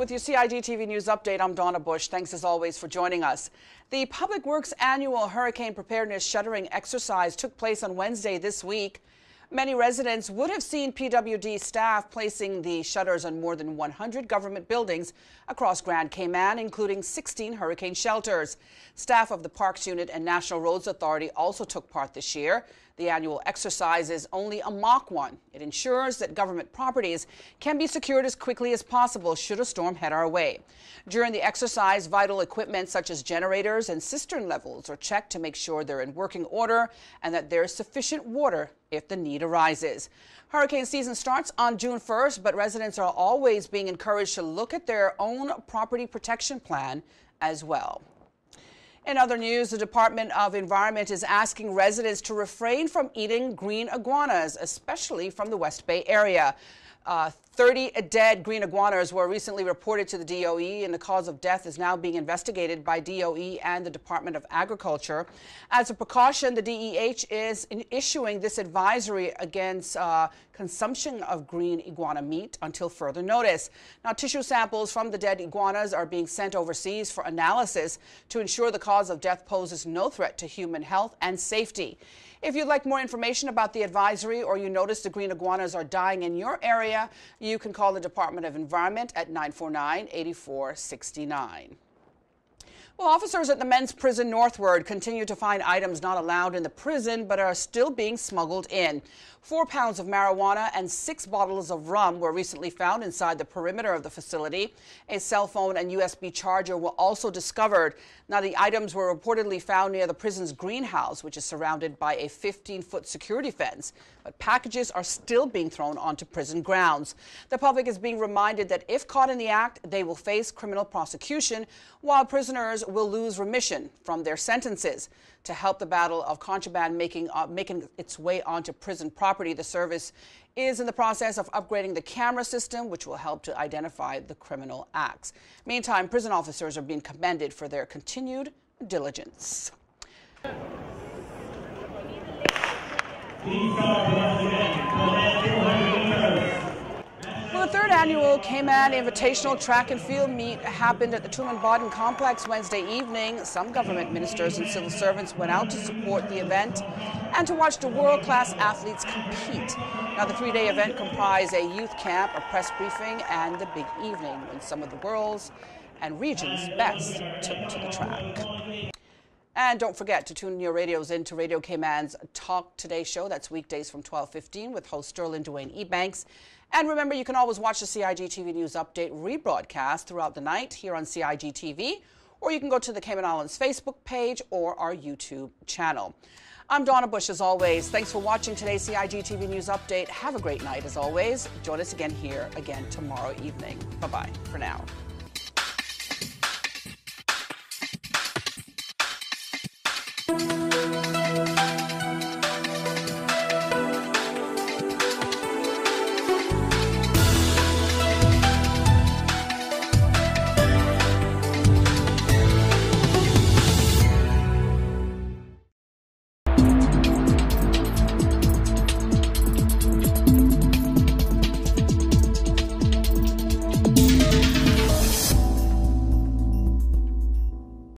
with your CIG TV news update. I'm Donna Bush. Thanks as always for joining us. The Public Works annual hurricane preparedness shuttering exercise took place on Wednesday this week. Many residents would have seen PWD staff placing the shutters on more than 100 government buildings across Grand Cayman, including 16 hurricane shelters. Staff of the Parks Unit and National Roads Authority also took part this year. The annual exercise is only a mock one. It ensures that government properties can be secured as quickly as possible should a storm head our way. During the exercise, vital equipment such as generators and cistern levels are checked to make sure they're in working order and that there is sufficient water if the need arises. Hurricane season starts on June 1st, but residents are always being encouraged to look at their own property protection plan as well. In other news, the Department of Environment is asking residents to refrain from eating green iguanas, especially from the West Bay area. 30 dead green iguanas were recently reported to the DOE, and the cause of death is now being investigated by DOE and the Department of Agriculture. As a precaution, the DEH is issuing this advisory against consumption of green iguana meat until further notice. Now, tissue samples from the dead iguanas are being sent overseas for analysis to ensure the cause of death poses no threat to human health and safety. If you'd like more information about the advisory or you notice the green iguanas are dying in your area, you can call the Department of Environment at 949-8469. Well, officers at the men's prison northward continue to find items not allowed in the prison but are still being smuggled in. 4 pounds of marijuana and 6 bottles of rum were recently found inside the perimeter of the facility. A cell phone and USB charger were also discovered. Now, the items were reportedly found near the prison's greenhouse, which is surrounded by a 15-foot security fence. But packages are still being thrown onto prison grounds. The public is being reminded that if caught in the act, they will face criminal prosecution, while prisoners will lose remission from their sentences. To help the battle of contraband making its way onto prison property, the service is in the process of upgrading the camera system, which will help to identify the criminal acts. Meantime, prison officers are being commended for their continued diligence. Well, the third annual Cayman Invitational Track and Field Meet happened at the Truman-Bodden Complex Wednesday evening. Some government ministers and civil servants went out to support the event and to watch the world-class athletes compete. Now, the 3-day event comprised a youth camp, a press briefing, and the big evening when some of the world's and region's best took to the track. And don't forget to tune your radios into Radio Cayman's Talk Today show. That's weekdays from 12:15 with host Sterling Dwayne Ebanks. And remember, you can always watch the CIG TV News Update rebroadcast throughout the night here on CIG TV, or you can go to the Cayman Islands Facebook page or our YouTube channel. I'm Donna Bush, as always. Thanks for watching today's CIG TV News Update. Have a great night, as always. Join us again here tomorrow evening. Bye-bye for now.